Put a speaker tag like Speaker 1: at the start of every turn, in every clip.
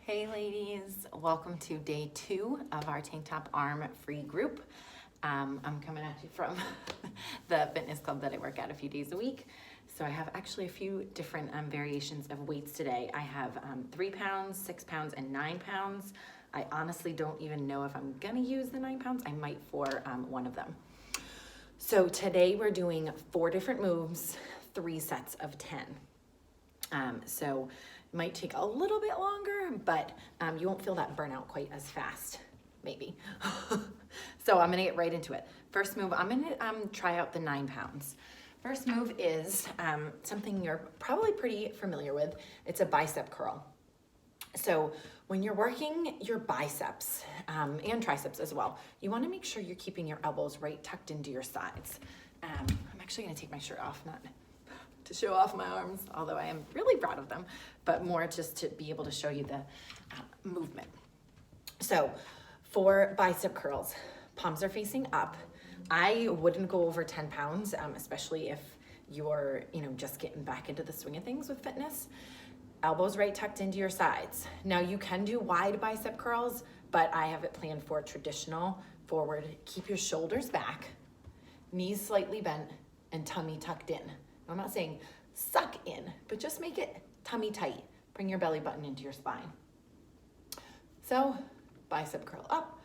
Speaker 1: Hey ladies, welcome to day 2 of our tank top arm free group. I'm coming at you from the fitness club that I work at a few days a week. So I have actually a few different variations of weights today. I have 3 pounds, 6 pounds, and 9 pounds. I honestly don't even know if I'm gonna use the 9 pounds. I might for one of them. So today we're doing 4 different moves, 3 sets of 10. So it might take a little bit longer, but you won't feel that burnout quite as fast, maybe. So I'm gonna get right into it. First move, I'm gonna try out the 9 pounds. First move is something you're probably pretty familiar with. It's a bicep curl. So when you're working your biceps and triceps as well, you wanna make sure you're keeping your elbows right tucked into your sides. I'm actually gonna take my shirt off, not to show off my arms, although I am really proud of them, but more just to be able to show you the movement. So for bicep curls, palms are facing up. I wouldn't go over 10 pounds, especially if you're just getting back into the swing of things with fitness. Elbows right tucked into your sides. Now you can do wide bicep curls, but I have it planned for traditional forward. Keep your shoulders back, knees slightly bent, and tummy tucked in. I'm not saying suck in, but just make it tummy tight. Bring your belly button into your spine. So bicep curl up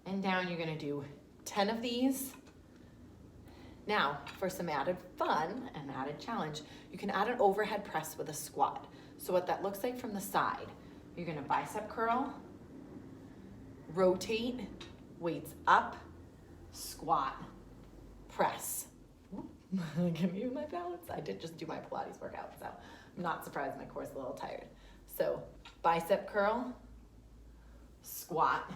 Speaker 1: and down. You're gonna do 10 of these. Now for some added fun and added challenge, you can add an overhead press with a squat. So what that looks like from the side, you're gonna bicep curl, rotate, weights up, squat, press. Give me my balance. I did just do my Pilates workout, so I'm not surprised my core's a little tired. So bicep curl, squat,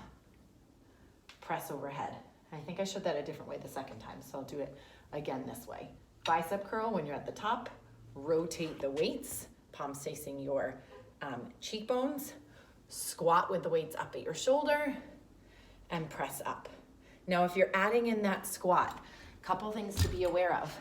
Speaker 1: press overhead. I think I showed that a different way the second time, so I'll do it again this way. Bicep curl when you're at the top, rotate the weights, palms facing your cheekbones, squat with the weights up at your shoulder, and press up. Now if you're adding in that squat, couple things to be aware of.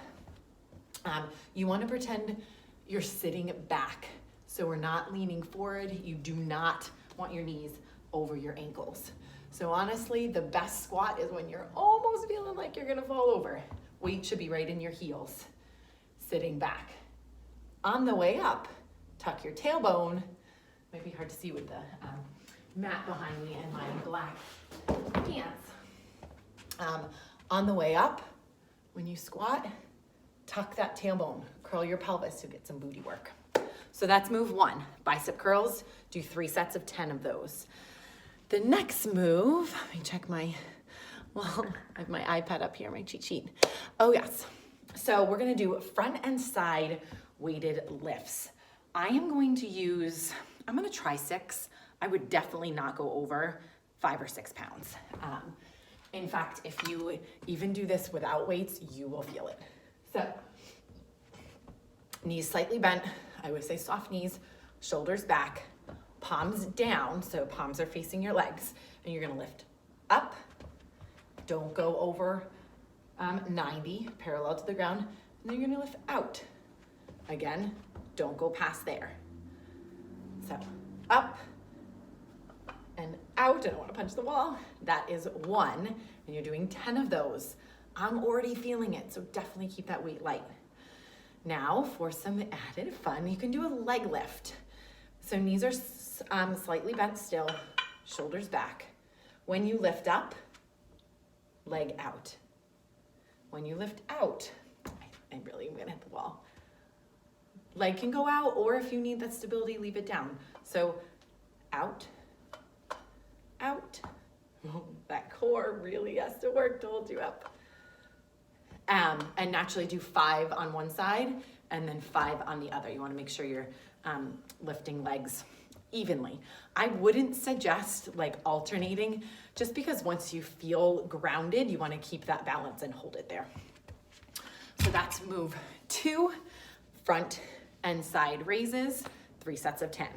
Speaker 1: You want to pretend you're sitting back. So we're not leaning forward. You do not want your knees over your ankles. So honestly, the best squat is when you're almost feeling like you're gonna fall over. Weight should be right in your heels, sitting back. On the way up, tuck your tailbone. Might be hard to see with the mat behind me and my black pants. On the way up, when you squat, tuck that tailbone, curl your pelvis to get some booty work. So that's move 1, bicep curls. Do 3 sets of 10 of those. The next move, let me check I have my iPad up here, my cheat sheet. Oh yes. So we're gonna do front and side weighted lifts. I'm gonna try 6. I would definitely not go over 5 or 6 pounds. In fact, if you even do this without weights, you will feel it. So, knees slightly bent. I would say soft knees, shoulders back, palms down, so palms are facing your legs, and you're gonna lift up. Don't go over 90, parallel to the ground, and then you're gonna lift out. Again, don't go past there. So, up and out. I don't want to punch the wall. That is 1, and you're doing 10 of those. I'm already feeling it, so definitely keep that weight light. Now for some added fun, you can do a leg lift. So knees are slightly bent still, shoulders back. When you lift up, leg out. When you lift out, I'm gonna hit the wall. Leg can go out, or if you need that stability, leave it down. So out, out. That core really has to work to hold you up. And naturally do 5 on one side and then 5 on the other. You want to make sure you're lifting legs evenly. I wouldn't suggest alternating, just because once you feel grounded, you want to keep that balance and hold it there. So that's move 2, front and side raises, 3 sets of 10.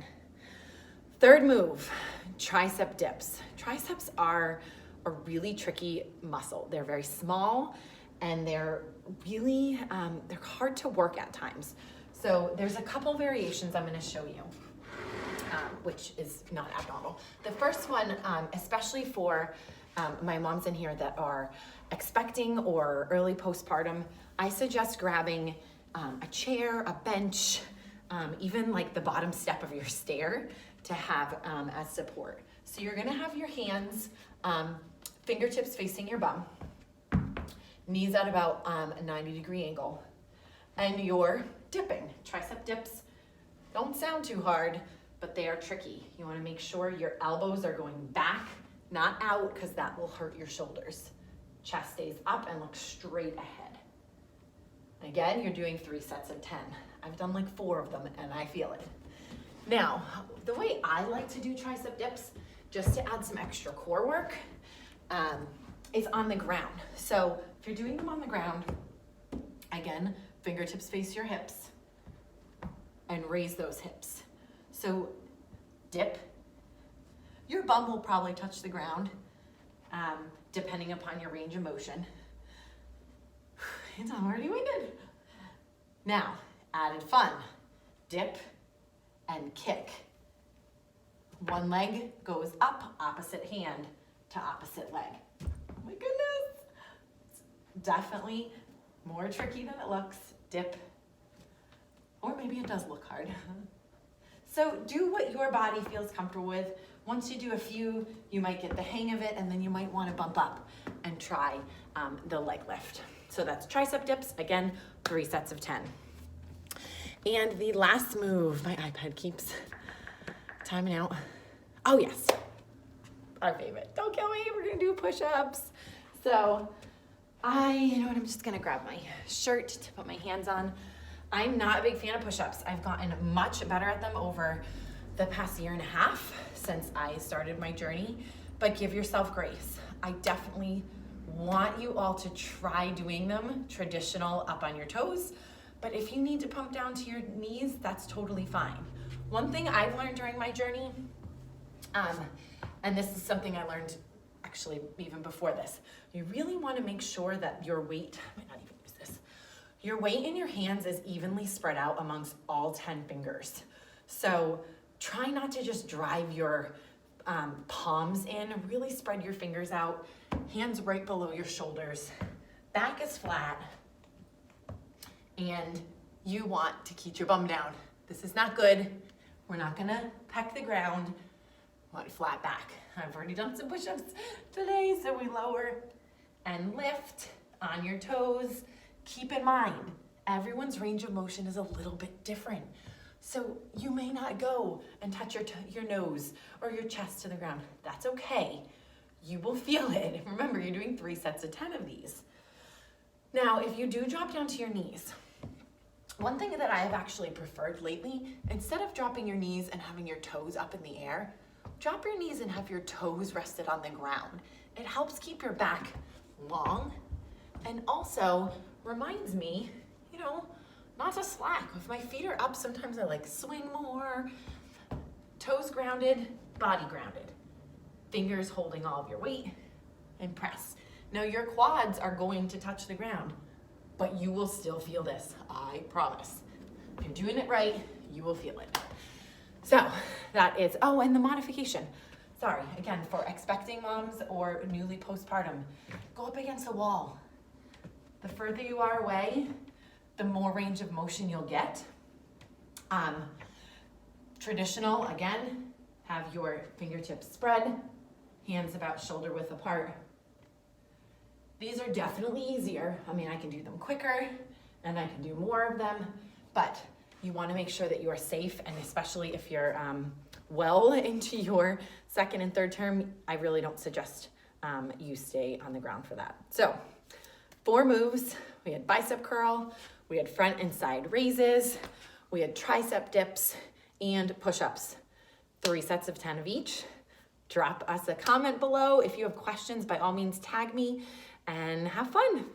Speaker 1: Third move, tricep dips. Triceps are a really tricky muscle. They're very small and they're really, they're hard to work at times. So there's a couple variations I'm gonna show you. which is not abnormal. The first one, especially for my moms in here that are expecting or early postpartum, I suggest grabbing a chair, a bench, even like the bottom step of your stair to have as support. So you're gonna have your hands, fingertips facing your bum, knees at about a 90-degree angle, and you're dipping. Tricep dips don't sound too hard, but they are tricky. You wanna make sure your elbows are going back, not out, because that will hurt your shoulders. Chest stays up and looks straight ahead. Again, you're doing 3 sets of 10. I've done like 4 of them and I feel it. Now, the way I like to do tricep dips, just to add some extra core work, is on the ground. So if you're doing them on the ground, again, fingertips face your hips and raise those hips. So dip. Your bum will probably touch the ground, depending upon your range of motion. I'm already winded. Now, added fun. Dip and kick. One leg goes up, opposite hand to opposite leg. Oh my goodness. It's definitely more tricky than it looks. Dip. Or maybe it does look hard. So do what your body feels comfortable with. Once you do a few, you might get the hang of it, and then you might want to bump up and try the leg lift. So that's tricep dips, again, 3 sets of 10. And the last move, my iPad keeps timing out. Oh yes, our favorite. Don't kill me, we're gonna do push-ups. So I'm just gonna grab my shirt to put my hands on. I'm not a big fan of push-ups. I've gotten much better at them over the past 1.5 years since I started my journey, but give yourself grace. I definitely want you all to try doing them traditional up on your toes, but if you need to pump down to your knees, that's totally fine. One thing I've learned during my journey, and this is something I learned actually even before this, you really want to make sure that your weight, I might not even use this, your weight in your hands is evenly spread out amongst all 10 fingers. So try not to just drive your palms in, really spread your fingers out, hands right below your shoulders, back is flat, and you want to keep your bum down. This is not good. We're not gonna peck the ground. We want flat back. I've already done some push-ups today, so we lower and lift on your toes. Keep in mind, everyone's range of motion is a little bit different. So you may not go and touch your nose or your chest to the ground. That's okay. You will feel it. Remember, you're doing 3 sets of 10 of these. Now, if you do drop down to your knees, one thing that I have actually preferred lately, instead of dropping your knees and having your toes up in the air, drop your knees and have your toes rested on the ground. It helps keep your back long and also reminds me, not to slack. If my feet are up, sometimes I like swing more. Toes grounded, body grounded. Fingers holding all of your weight and press. Now your quads are going to touch the ground, but you will still feel this, I promise. If you're doing it right, you will feel it. So that is, and the modification. Sorry, again, for expecting moms or newly postpartum, go up against a wall. The further you are away, the more range of motion you'll get. Traditional, again, have your fingertips spread, hands about shoulder width apart. These are definitely easier. I can do them quicker and I can do more of them, but you wanna make sure that you are safe, and especially if you're well into your 2nd and 3rd term, I really don't suggest you stay on the ground for that. So 4 moves. We had bicep curl, we had front and side raises, we had tricep dips, and push-ups. 3 sets of 10 of each. Drop us a comment below. If you have questions, by all means, tag me and have fun.